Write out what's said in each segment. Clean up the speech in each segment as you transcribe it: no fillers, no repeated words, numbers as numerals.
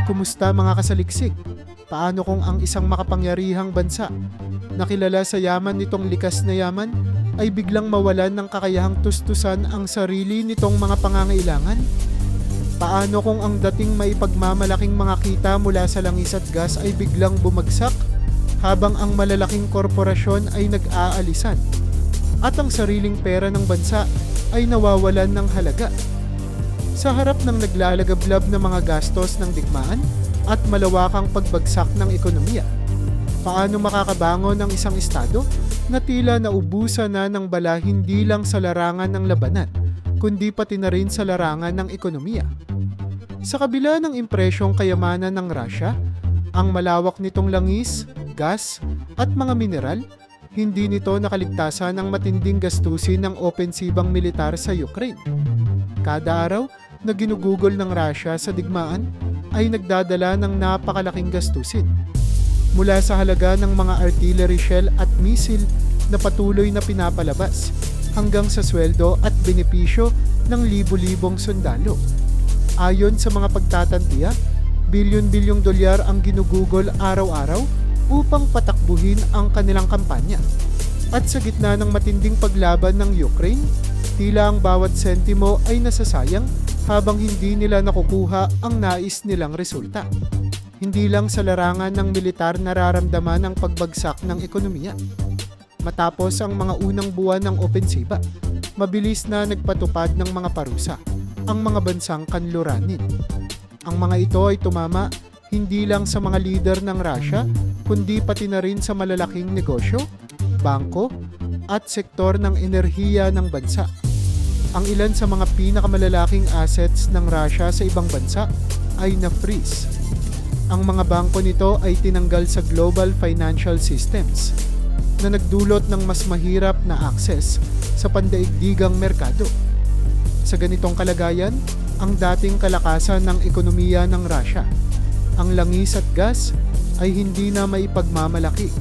Kumusta mga kasaliksik? Paano kung ang isang makapangyarihang bansa na kilala sa yaman nitong likas na yaman ay biglang mawalan ng kakayahang tustusan ang sarili nitong mga pangangailangan? Paano kung ang dating maipagmamalaking mga kita mula sa langis at gas ay biglang bumagsak habang ang malalaking korporasyon ay nag-aalisan at ang sariling pera ng bansa ay nawawalan ng halaga? Sa harap ng naglalagablab na mga gastos ng digmaan at malawakang pagbagsak ng ekonomiya, paano makakabangon ang isang estado na tila naubusan na ng bala hindi lang sa larangan ng labanan, kundi pati na rin sa larangan ng ekonomiya? Sa kabila ng impresyong kayamanan ng Russia, ang malawak nitong langis, gas at mga mineral, hindi nito nakaligtasan ng matinding gastusin ng opensibang militar sa Ukraine. Kada araw na ginugugol ng Russia sa digmaan ay nagdadala ng napakalaking gastusin. Mula sa halaga ng mga artillery shell at missile na patuloy na pinapalabas hanggang sa sweldo at benepisyo ng libo-libong sundalo. Ayon sa mga pagtatantiya, bilyon-bilyong dolyar ang ginugugol araw-araw upang patakbuhin ang kanilang kampanya. At sa gitna ng matinding paglaban ng Ukraine, tila ang bawat sentimo ay nasasayang habang hindi nila nakukuha ang nais nilang resulta. Hindi lang sa larangan ng militar nararamdaman ang pagbagsak ng ekonomiya. Matapos ang mga unang buwan ng opensiba, mabilis na nagpatupad ng mga parusa ang mga bansang kanluranin. Ang mga ito ay tumama hindi lang sa mga lider ng Russia, kundi pati na rin sa malalaking negosyo, bangko, at sektor ng enerhiya ng bansa. Ang ilan sa mga pinakamalalaking assets ng Russia sa ibang bansa ay na-freeze. Ang mga bangko nito ay tinanggal sa global financial systems na nagdulot ng mas mahirap na access sa pandaigdigang merkado. Sa ganitong kalagayan, ang dating kalakasan ng ekonomiya ng Russia, ang langis at gas, ay hindi na maipagmamalaki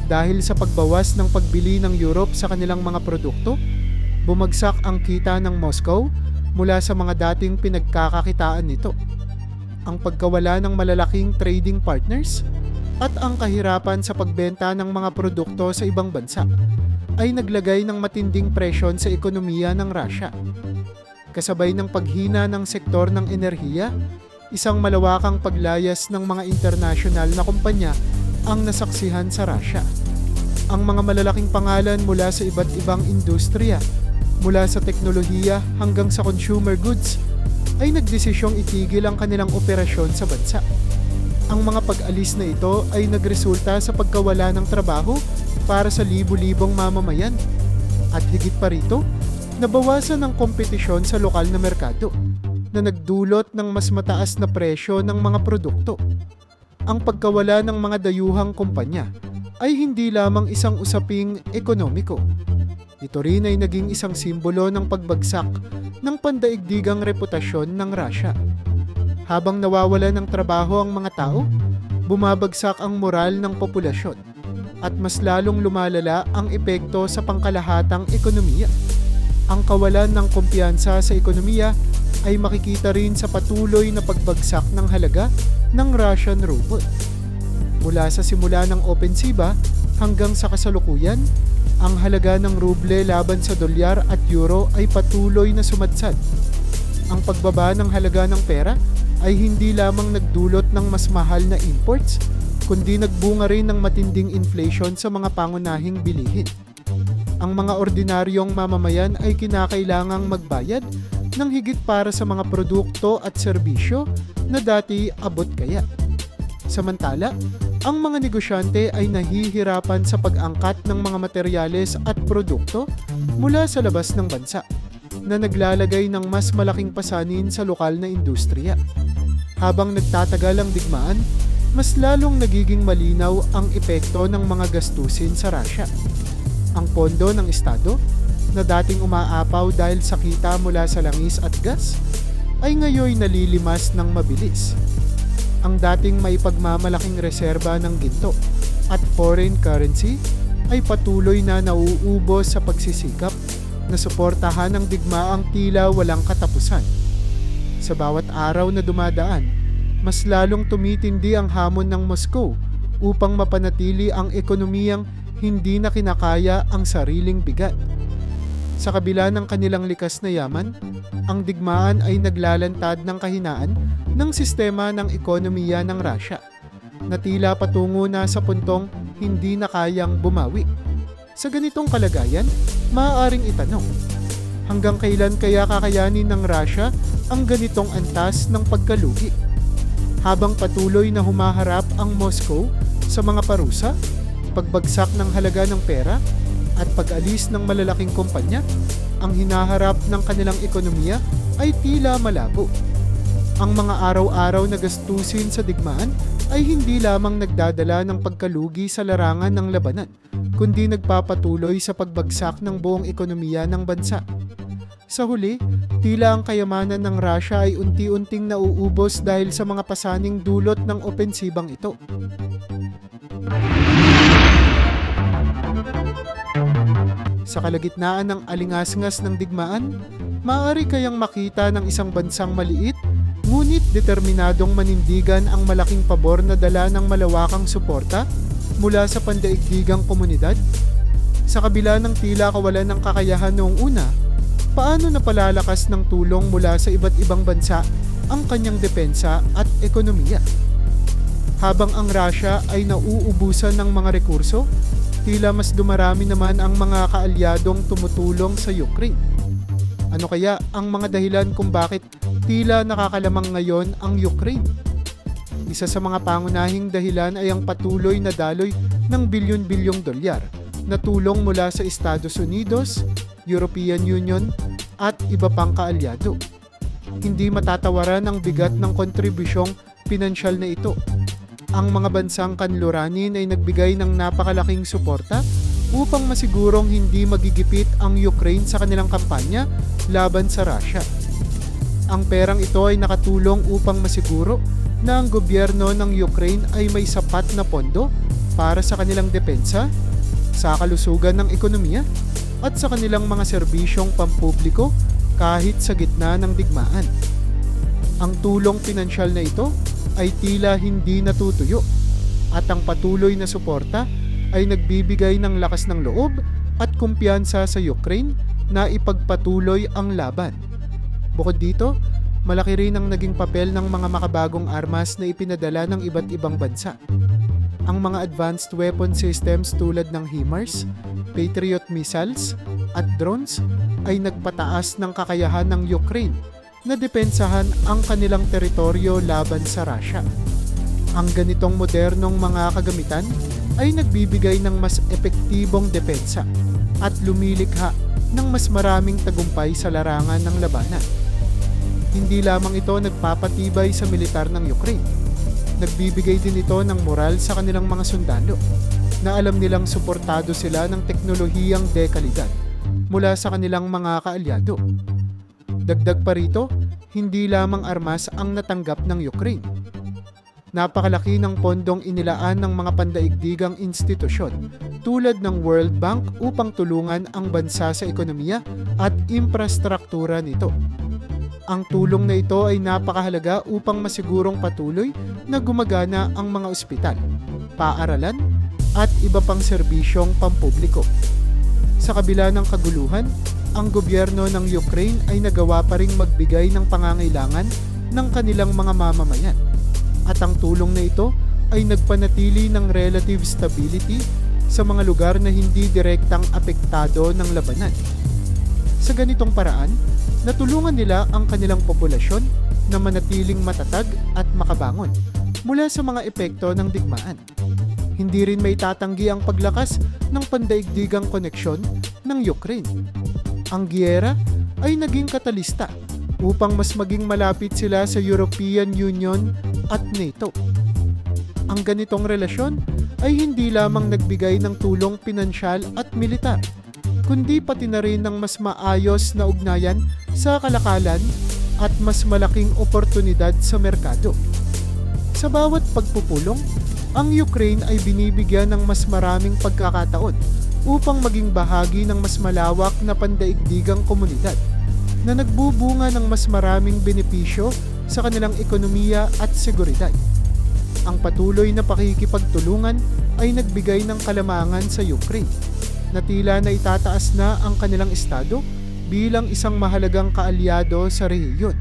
dahil sa pagbawas ng pagbili ng Europe sa kanilang mga produkto. Bumagsak ang kita ng Moscow mula sa mga dating pinagkakakitaan nito. Ang pagkawala ng malalaking trading partners at ang kahirapan sa pagbenta ng mga produkto sa ibang bansa ay naglagay ng matinding presyon sa ekonomiya ng Russia. Kasabay ng paghina ng sektor ng enerhiya, isang malawakang paglayas ng mga internasyonal na kumpanya ang nasaksihan sa Russia. Ang mga malalaking pangalan mula sa iba't ibang industriya, mula sa teknolohiya hanggang sa consumer goods, ay nagdesisyong itigil ang kanilang operasyon sa bansa. Ang mga pag-alis na ito ay nagresulta sa pagkawala ng trabaho para sa libu-libong mamamayan. At higit pa rito, nabawasan ang kompetisyon sa lokal na merkado na nagdulot ng mas mataas na presyo ng mga produkto. Ang pagkawala ng mga dayuhang kumpanya ay hindi lamang isang usaping ekonomiko. Ito rin ay naging isang simbolo ng pagbagsak ng pandaigdigang reputasyon ng Russia. Habang nawawala ng trabaho ang mga tao, bumabagsak ang moral ng populasyon at mas lalong lumalala ang epekto sa pangkalahatang ekonomiya. Ang kawalan ng kumpiyansa sa ekonomiya ay makikita rin sa patuloy na pagbagsak ng halaga ng Russian ruble. Mula sa simula ng opensiba hanggang sa kasalukuyan, ang halaga ng ruble laban sa dolyar at euro ay patuloy na sumadsad. Ang pagbaba ng halaga ng pera ay hindi lamang nagdulot ng mas mahal na imports, kundi nagbunga rin ng matinding inflation sa mga pangunahing bilihin. Ang mga ordinaryong mamamayan ay kinakailangang magbayad ng higit para sa mga produkto at serbisyo na dati abot kaya. Samantala, ang mga negosyante ay nahihirapan sa pag-angkat ng mga materyales at produkto mula sa labas ng bansa na naglalagay ng mas malaking pasanin sa lokal na industriya. Habang nagtatagal ang digmaan, mas lalong nagiging malinaw ang epekto ng mga gastusin sa Russia. Ang pondo ng Estado, na dating umaapaw dahil sa kita mula sa langis at gas, ay ngayon nalilimas ng mabilis. Ang dating may pagmamalaking reserba ng ginto at foreign currency ay patuloy na nauubos sa pagsisikap na suportahan ang digmaang tila walang katapusan. Sa bawat araw na dumadaan, mas lalong tumitindi ang hamon ng Moscow upang mapanatili ang ekonomiyang hindi na kinakaya ang sariling bigat. Sa kabila ng kanilang likas na yaman, ang digmaan ay naglalantad ng kahinaan ng sistema ng ekonomiya ng Russia na tila patungo na sa puntong hindi na kayang bumawi. Sa ganitong kalagayan, maaaring itanong, hanggang kailan kaya kakayanin ng Russia ang ganitong antas ng pagkalugi? Habang patuloy na humaharap ang Moscow sa mga parusa, pagbagsak ng halaga ng pera, at pag-alis ng malalaking kumpanya, ang hinaharap ng kanilang ekonomiya ay tila malabo. Ang mga araw-araw na gastusin sa digmaan ay hindi lamang nagdadala ng pagkalugi sa larangan ng labanan, kundi nagpapatuloy sa pagbagsak ng buong ekonomiya ng bansa. Sa huli, tila ang kayamanan ng Russia ay unti-unting nauubos dahil sa mga pasaning dulot ng opensibang ito. Sa kalagitnaan ng alingasngas ng digmaan, maaari kayang makita ng isang bansang maliit ngunit determinadong manindigan ang malaking pabor na dala ng malawakang suporta mula sa pandaigdigang komunidad. Sa kabila ng tila kawalan ng kakayahan noong una, paano napalalakas ng tulong mula sa iba't ibang bansa ang kanyang depensa at ekonomiya? Habang ang Russia ay nauubusan ng mga rekurso, tila mas dumarami naman ang mga kaalyadong tumutulong sa Ukraine. Ano kaya ang mga dahilan kung bakit tila nakakalamang ngayon ang Ukraine? Isa sa mga pangunahing dahilan ay ang patuloy na daloy ng bilyon-bilyong dolyar na tulong mula sa Estados Unidos, European Union at iba pang kaalyado. Hindi matatawaran ang bigat ng kontribusyong pinansyal na ito. Ang mga bansang kanluranin ay nagbigay ng napakalaking suporta upang masigurong hindi magigipit ang Ukraine sa kanilang kampanya laban sa Russia. Ang perang ito ay nakatulong upang masiguro na ang gobyerno ng Ukraine ay may sapat na pondo para sa kanilang depensa, sa kalusugan ng ekonomiya, at sa kanilang mga serbisyong pampubliko kahit sa gitna ng digmaan. Ang tulong pinansyal na ito ay tila hindi natutuyo at ang patuloy na suporta ay nagbibigay ng lakas ng loob at kumpiyansa sa Ukraine na ipagpatuloy ang laban. Bukod dito, malaki rin ang naging papel ng mga makabagong armas na ipinadala ng iba't ibang bansa. Ang mga advanced weapon systems tulad ng HIMARS, Patriot missiles at drones ay nagpataas ng kakayahan ng Ukraine na depensahan ang kanilang teritoryo laban sa Russia. Ang ganitong modernong mga kagamitan ay nagbibigay ng mas epektibong depensa at lumilikha ng mas maraming tagumpay sa larangan ng labanan. Hindi lamang ito nagpapatibay sa militar ng Ukraine. Nagbibigay din ito ng moral sa kanilang mga sundalo na alam nilang suportado sila ng teknolohiyang dekalidad mula sa kanilang mga kaalyado. Dagdag pa rito, hindi lamang armas ang natanggap ng Ukraine. Napakalaki ng pondong inilaan ng mga pandaigdigang institusyon tulad ng World Bank upang tulungan ang bansa sa ekonomiya at infrastruktura nito. Ang tulong na ito ay napakahalaga upang masigurong patuloy na gumagana ang mga ospital, paaralan at iba pang serbisyong pampubliko. Sa kabila ng kaguluhan, ang gobyerno ng Ukraine ay nagawa pa ring magbigay ng pangangailangan ng kanilang mga mamamayan. At ang tulong na ito ay nagpanatili ng relative stability sa mga lugar na hindi direktang apektado ng labanan. Sa ganitong paraan, natulungan nila ang kanilang populasyon na manatiling matatag at makabangon mula sa mga epekto ng digmaan. Hindi rin may tatanggi ang paglakas ng pandaigdigang koneksyon ng Ukraine. Ang giyera ay naging katalista upang mas maging malapit sila sa European Union at NATO. Ang ganitong relasyon ay hindi lamang nagbigay ng tulong pinansyal at militar, kundi pati na rin ng mas maayos na ugnayan sa kalakalan at mas malaking oportunidad sa merkado. Sa bawat pagpupulong, ang Ukraine ay binibigyan ng mas maraming pagkakataon upang maging bahagi ng mas malawak na pandaigdigang komunidad na nagbubunga ng mas maraming benepisyo sa kanilang ekonomiya at seguridad. Ang patuloy na pakikipagtulungan ay nagbigay ng kalamangan sa Ukraine na tila na itataas na ang kanilang estado bilang isang mahalagang kaalyado sa rehiyon.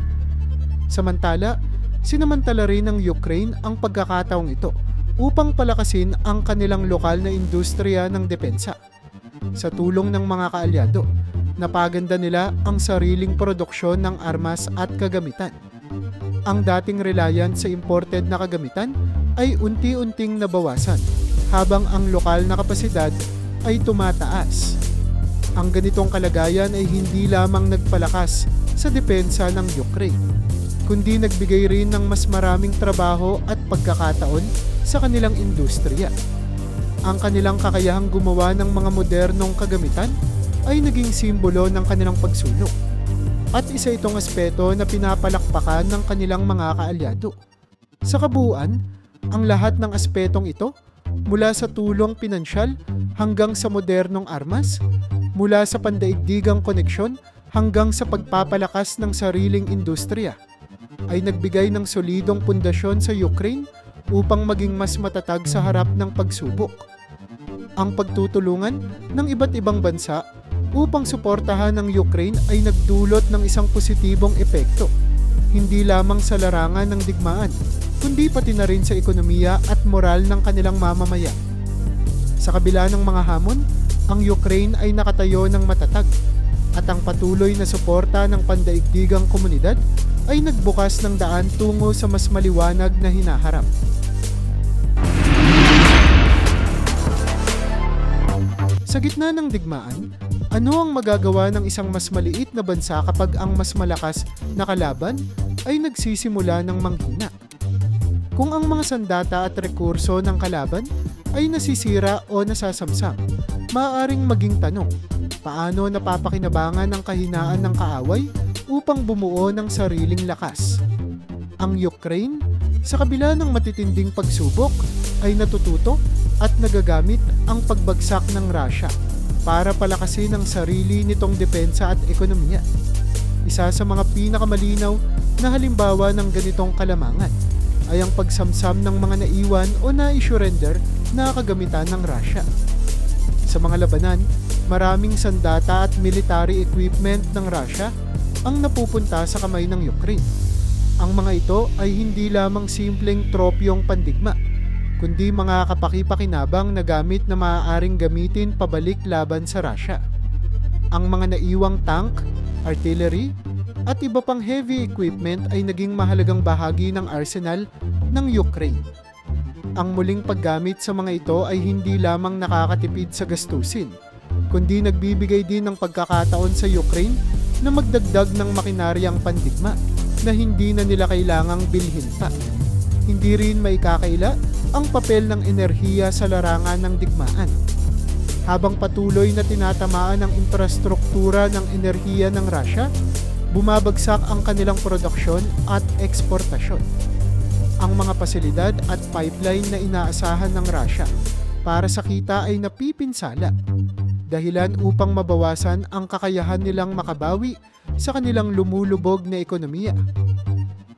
Samantala, sinamantala rin ng Ukraine ang pagkakataong ito upang palakasin ang kanilang lokal na industriya ng depensa. Sa tulong ng mga kaalyado, napaganda nila ang sariling produksyon ng armas at kagamitan. Ang dating reliance sa imported na kagamitan ay unti-unting nabawasan habang ang lokal na kapasidad ay tumataas. Ang ganitong kalagayan ay hindi lamang nagpalakas sa depensa ng Ukraine, kundi nagbigay rin ng mas maraming trabaho at pagkakataon sa kanilang industriya. Ang kanilang kakayahang gumawa ng mga modernong kagamitan ay naging simbolo ng kanilang pagsulong. At isa itong aspeto na pinapalakpakan ng kanilang mga kaalyado. Sa kabuuan, ang lahat ng aspetong ito, mula sa tulong pinansyal hanggang sa modernong armas, mula sa pandaigdigang koneksyon hanggang sa pagpapalakas ng sariling industriya, ay nagbigay ng solidong pundasyon sa Ukraine upang maging mas matatag sa harap ng pagsubok. Ang pagtutulungan ng iba't ibang bansa upang suportahan ng Ukraine ay nagdulot ng isang positibong epekto, hindi lamang sa larangan ng digmaan, kundi pati na rin sa ekonomiya at moral ng kanilang mamamayan. Sa kabila ng mga hamon, ang Ukraine ay nakatayo ng matatag at ang patuloy na suporta ng pandaigdigang komunidad ay nagbukas ng daan tungo sa mas maliwanag na hinaharap. Sa gitna ng digmaan, ano ang magagawa ng isang mas maliit na bansa kapag ang mas malakas na kalaban ay nagsisimula ng manghina? Kung ang mga sandata at rekurso ng kalaban ay nasisira o nasasamsam, maaaring maging tanong, paano napapakinabangan ang kahinaan ng kaaway upang bumuo ng sariling lakas? Ang Ukraine, sa kabila ng matitinding pagsubok, ay natututo at nagagamit ang pagbagsak ng Russia para palakasin ang sarili nitong depensa at ekonomiya. Isa sa mga pinakamalinaw na halimbawa ng ganitong kalamangan ay ang pagsamsam ng mga naiwan o na-surrender na kagamitan ng Russia. Sa mga labanan, maraming sandata at military equipment ng Russia ang napupunta sa kamay ng Ukraine. Ang mga ito ay hindi lamang simpleng tropyong pandigma, kundi mga kapaki-pakinabang na gamit na maaaring gamitin pabalik laban sa Russia. Ang mga naiwang tank, artillery, at iba pang heavy equipment ay naging mahalagang bahagi ng arsenal ng Ukraine. Ang muling paggamit sa mga ito ay hindi lamang nakakatipid sa gastusin, kundi nagbibigay din ng pagkakataon sa Ukraine na magdagdag ng makinaryang pandigma na hindi na nila kailangang bilhin pa. Hindi rin maikakaila ang papel ng enerhiya sa larangan ng digmaan. Habang patuloy na tinatamaan ang infrastruktura ng enerhiya ng Russia, bumabagsak ang kanilang produksyon at eksportasyon. Ang mga pasilidad at pipeline na inaasahan ng Russia para sa kita ay napipinsala, dahilan upang mabawasan ang kakayahan nilang makabawi sa kanilang lumulubog na ekonomiya.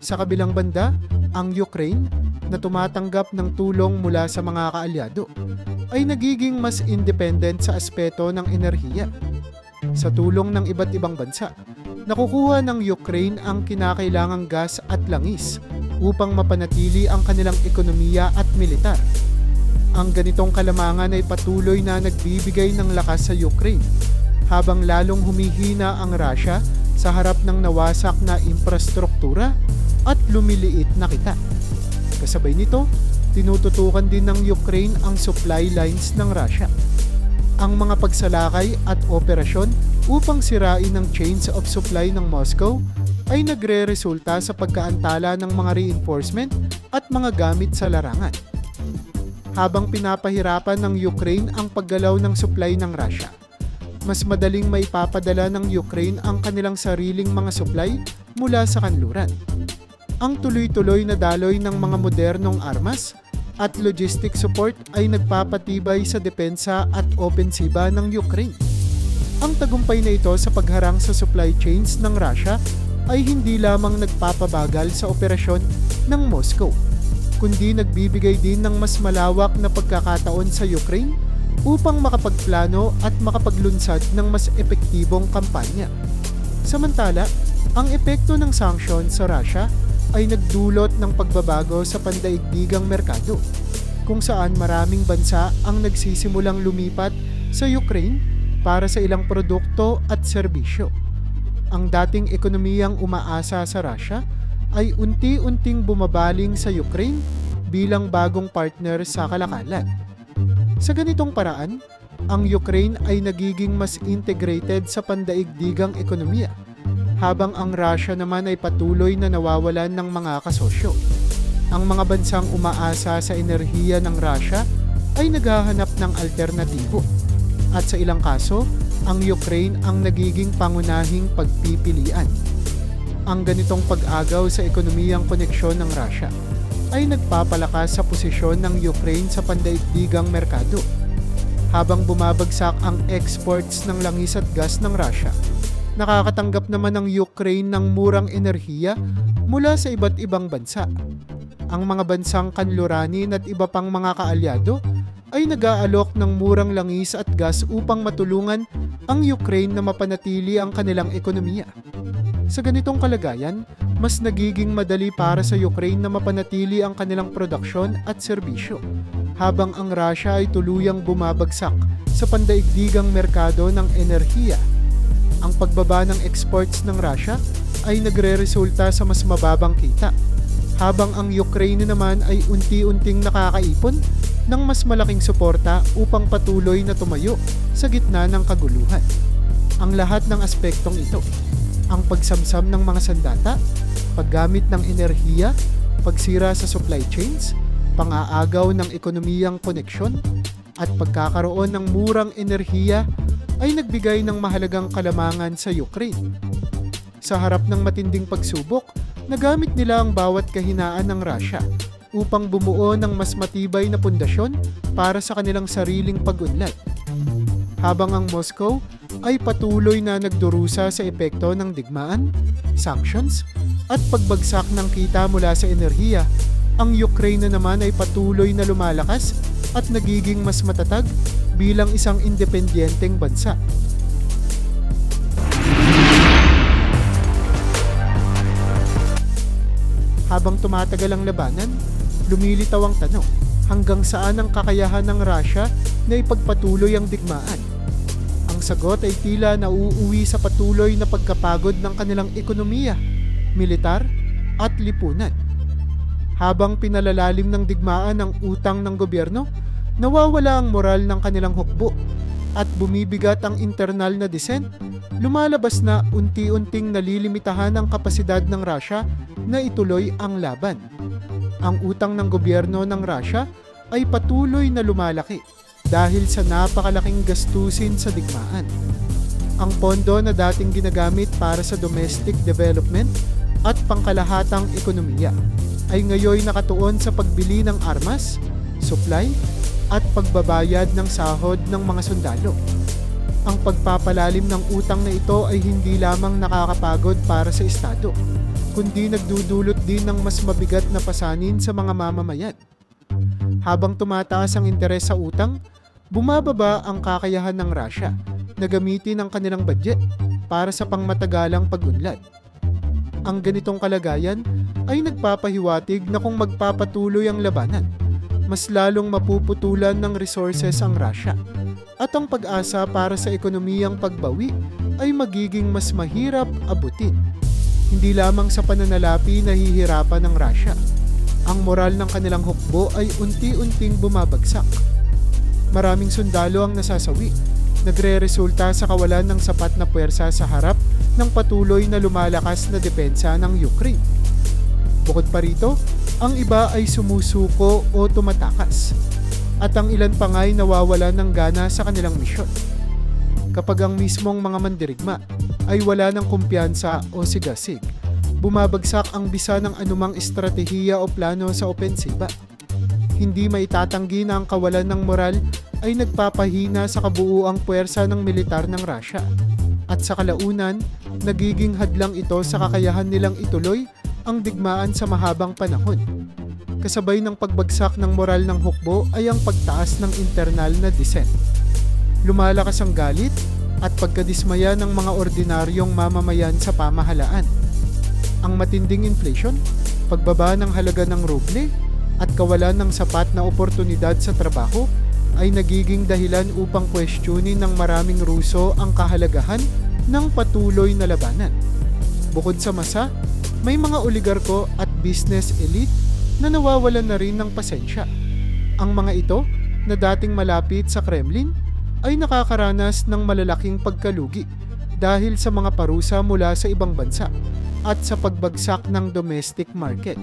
Sa kabilang banda, ang Ukraine, na tumatanggap ng tulong mula sa mga kaalyado, ay nagiging mas independent sa aspeto ng enerhiya. Sa tulong ng iba't ibang bansa, nakukuha ng Ukraine ang kinakailangang gas at langis upang mapanatili ang kanilang ekonomiya at militar. Ang ganitong kalamangan ay patuloy na nagbibigay ng lakas sa Ukraine, habang lalong humihina ang Russia sa harap ng nawasak na infrastruktura at lumiliit na kita. Kasabay nito, tinututukan din ng Ukraine ang supply lines ng Russia. Ang mga pagsalakay at operasyon upang sirain ang chains of supply ng Moscow ay nagre-resulta sa pagkaantala ng mga reinforcement at mga gamit sa larangan. Habang pinapahirapan ng Ukraine ang paggalaw ng supply ng Russia, mas madaling maipapadala ng Ukraine ang kanilang sariling mga supply mula sa kanluran. Ang tuloy-tuloy na daloy ng mga modernong armas at logistic support ay nagpapatibay sa depensa at opensiba ng Ukraine. Ang tagumpay na ito sa pagharang sa supply chains ng Russia ay hindi lamang nagpapabagal sa operasyon ng Moscow, kundi nagbibigay din ng mas malawak na pagkakataon sa Ukraine upang makapagplano at makapaglunsad ng mas epektibong kampanya. Samantala, ang epekto ng sanksyon sa Russia ay nagdulot ng pagbabago sa pandaigdigang merkado, kung saan maraming bansa ang nagsisimulang lumipat sa Ukraine para sa ilang produkto at serbisyo. Ang dating ekonomiyang umaasa sa Russia ay unti-unting bumabaling sa Ukraine bilang bagong partner sa kalakalan. Sa ganitong paraan, ang Ukraine ay nagiging mas integrated sa pandaigdigang ekonomiya, habang ang Russia naman ay patuloy na nawawalan ng mga kasosyo. Ang mga bansang umaasa sa enerhiya ng Russia ay naghahanap ng alternatibo, at sa ilang kaso, ang Ukraine ang nagiging pangunahing pagpipilian. Ang ganitong pag-agaw sa ekonomiyang koneksyon ng Russia ay nagpapalakas sa posisyon ng Ukraine sa pandaigdigang merkado. Habang bumabagsak ang exports ng langis at gas ng Russia, nakakatanggap naman ang Ukraine ng murang enerhiya mula sa iba't ibang bansa. Ang mga bansang kanluranin at iba pang mga kaalyado ay nag-aalok ng murang langis at gas upang matulungan ang Ukraine na mapanatili ang kanilang ekonomiya. Sa ganitong kalagayan, mas nagiging madali para sa Ukraine na mapanatili ang kanilang produksyon at serbisyo, habang ang Russia ay tuluyang bumabagsak sa pandaigdigang merkado ng enerhiya. Ang pagbaba ng exports ng Russia ay nagre-resulta sa mas mababang kita, habang ang Ukraine naman ay unti-unting nakakaipon ng mas malaking suporta upang patuloy na tumayo sa gitna ng kaguluhan. Ang lahat ng aspektong ito, ang pagsamsam ng mga sandata, paggamit ng enerhiya, pagsira sa supply chains, pang-aagaw ng ekonomiyang koneksyon, at pagkakaroon ng murang enerhiya ay nagbigay ng mahalagang kalamangan sa Ukraine. Sa harap ng matinding pagsubok, nagamit nila ang bawat kahinaan ng Russia upang bumuo ng mas matibay na pundasyon para sa kanilang sariling pag-unlad. Habang ang Moscow ay patuloy na nagdurusa sa epekto ng digmaan, sanctions, at pagbagsak ng kita mula sa enerhiya, ang Ukraine naman ay patuloy na lumalakas at nagiging mas matatag bilang isang independenteng bansa. Habang tumatagal ang labanan, lumilitaw ang tanong, hanggang saan ang kakayahan ng Russia na ipagpatuloy ang digmaan? Ang sagot ay tila nauuwi sa patuloy na pagkapagod ng kanilang ekonomiya, militar, at lipunan. Habang pinalalalim ng digmaan ang utang ng gobyerno, nawawala ang moral ng kanilang hukbo at bumibigat ang internal na dissent, lumalabas na unti-unting nalilimitahan ang kapasidad ng Russia na ituloy ang laban. Ang utang ng gobyerno ng Russia ay patuloy na lumalaki dahil sa napakalaking gastusin sa digmaan. Ang pondo na dating ginagamit para sa domestic development at pangkalahatang ekonomiya ay ngayon nakatuon sa pagbili ng armas, supply, at pagbabayad ng sahod ng mga sundalo. Ang pagpapalalim ng utang na ito ay hindi lamang nakakapagod para sa Estado, kundi nagdudulot din ng mas mabigat na pasanin sa mga mamamayan. Habang tumataas ang interes sa utang, bumababa ang kakayahan ng Russia na gamitin ang kanilang budget para sa pangmatagalang pag-unlad. Ang ganitong kalagayan ay nagpapahiwatig na kung magpapatuloy ang labanan, mas lalong mapuputulan ng resources ang Russia at ang pag-asa para sa ekonomiyang pagbawi ay magiging mas mahirap abutin. Hindi lamang sa pananalapi nahihirapan ng Russia, ang moral ng kanilang hukbo ay unti-unting bumabagsak. Maraming sundalo ang nasasawi, nagre-resulta sa kawalan ng sapat na puwersa sa harap ng patuloy na lumalakas na depensa ng Ukraine. Bukod pa rito, ang iba ay sumusuko o tumatakas, at ang ilan pa nga'y nawawalan ng gana sa kanilang misyon. Kapag ang mismong mga mandirigma ay wala ng kumpiyansa o sigasig, bumabagsak ang bisa ng anumang estratehiya o plano sa opensiba. Hindi maitatanggi na ang kawalan ng moral ay nagpapahina sa kabuuang puwersa ng militar ng Russia, at sa kalaunan nagiging hadlang ito sa kakayahan nilang ituloy ang digmaan sa mahabang panahon. Kasabay ng pagbagsak ng moral ng hukbo ay ang pagtaas ng internal na dissent. Lumalakas ang galit at pagkadismaya ng mga ordinaryong mamamayan sa pamahalaan. Ang matinding inflation, pagbaba ng halaga ng ruble, at kawalan ng sapat na oportunidad sa trabaho ay nagiging dahilan upang questionin ng maraming Ruso ang kahalagahan ng patuloy na labanan. Bukod sa masa, may mga oligarko at business elite na nawawalan na rin ng pasensya. Ang mga ito, na dating malapit sa Kremlin, ay nakakaranas ng malalaking pagkalugi dahil sa mga parusa mula sa ibang bansa at sa pagbagsak ng domestic market.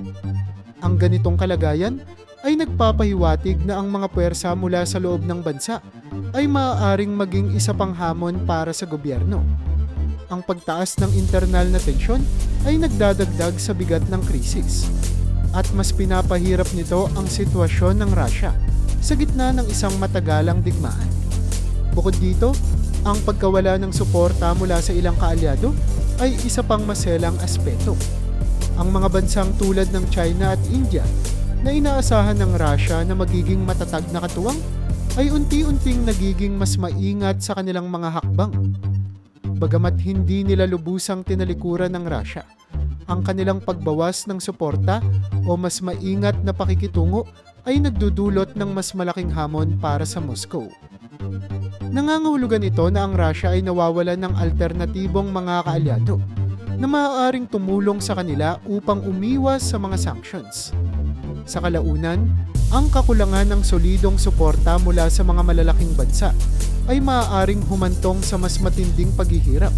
Ang ganitong kalagayan ay nagpapahiwatig na ang mga puwersa mula sa loob ng bansa ay maaaring maging isa pang hamon para sa gobyerno. Ang pagtaas ng internal na tensyon ay nagdadagdag sa bigat ng krisis at mas pinapahirap nito ang sitwasyon ng Russia sa gitna ng isang matagalang digmaan. Bukod dito, ang pagkawala ng suporta mula sa ilang kaalyado ay isa pang maselang aspeto. Ang mga bansang tulad ng China at India na inaasahan ng Russia na magiging matatag na katuwang ay unti-unting nagiging mas maingat sa kanilang mga hakbang. Bagamat hindi nila lubusang tinalikuran ng Russia, ang kanilang pagbawas ng suporta o mas maingat na pakikitungo ay nagdudulot ng mas malaking hamon para sa Moscow. Nangangahulugan ito na ang Russia ay nawawalan ng alternatibong mga kaalyado na maaaring tumulong sa kanila upang umiwas sa mga sanctions. Sa kalaunan, ang kakulangan ng solidong suporta mula sa mga malalaking bansa ay maaaring humantong sa mas matinding paghihirap,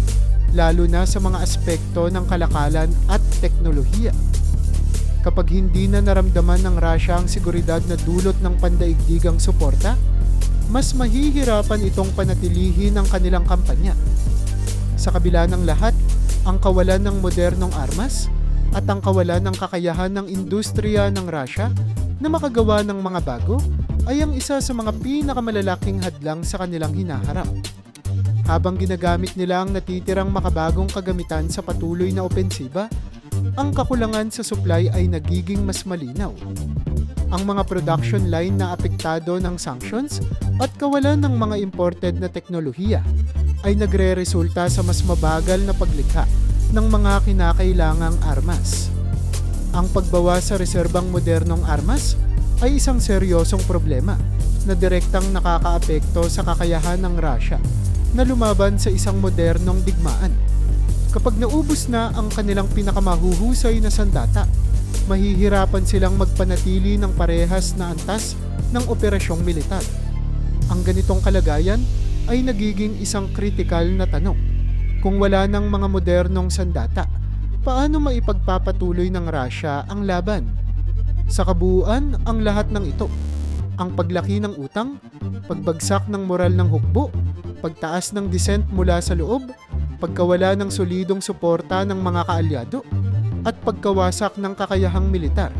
lalo na sa mga aspekto ng kalakalan at teknolohiya. Kapag hindi na naramdaman ng Russia ang seguridad na dulot ng pandaigdigang suporta, mas mahihirapan itong panatilihin ang kanilang kampanya. Sa kabila ng lahat, ang kawalan ng modernong armas at ang kawalan ng kakayahan ng industriya ng Russia na makagawa ng mga bago ay ang isa sa mga pinakamalalaking hadlang sa kanilang hinaharap. Habang ginagamit nila ang natitirang makabagong kagamitan sa patuloy na opensiba, ang kakulangan sa supply ay nagiging mas malinaw. Ang mga production line na apektado ng sanctions at kawalan ng mga imported na teknolohiya ay nagre-resulta sa mas mabagal na paglikha ng mga kinakailangang armas. Ang pagbawas sa reserbang modernong armas ay isang seryosong problema na direktang nakakaapekto sa kakayahan ng Russia na lumaban sa isang modernong digmaan. Kapag naubos na ang kanilang pinakamahuhusay na sandata, mahihirapan silang magpanatili ng parehas na antas ng operasyong militar. Ang ganitong kalagayan ay nagiging isang kritikal na tanong. Kung wala ng mga modernong sandata, paano maipagpapatuloy ng Russia ang laban? Sa kabuuan, ang lahat ng ito, ang paglaki ng utang, pagbagsak ng moral ng hukbo, pagtaas ng dissent mula sa loob, pagkawala ng solidong suporta ng mga kaalyado, at pagkawasak ng kakayahang militar,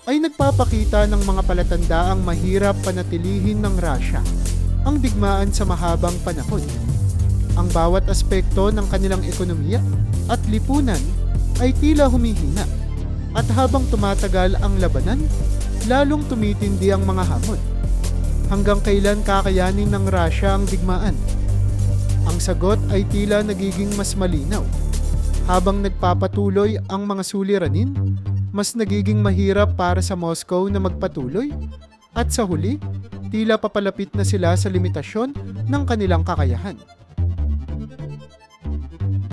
ay nagpapakita ng mga palatandaang mahirap panatilihin ng Russia ang digmaan sa mahabang panahon. Ang bawat aspekto ng kanilang ekonomiya at lipunan ay tila humihina, at habang tumatagal ang labanan, lalong tumitindi ang mga hamon. Hanggang kailan kakayanin ng Russia ang digmaan? Ang sagot ay tila nagiging mas malinaw. Habang nagpapatuloy ang mga suliranin, mas nagiging mahirap para sa Moscow na magpatuloy, at sa huli, tila papalapit na sila sa limitasyon ng kanilang kakayahan.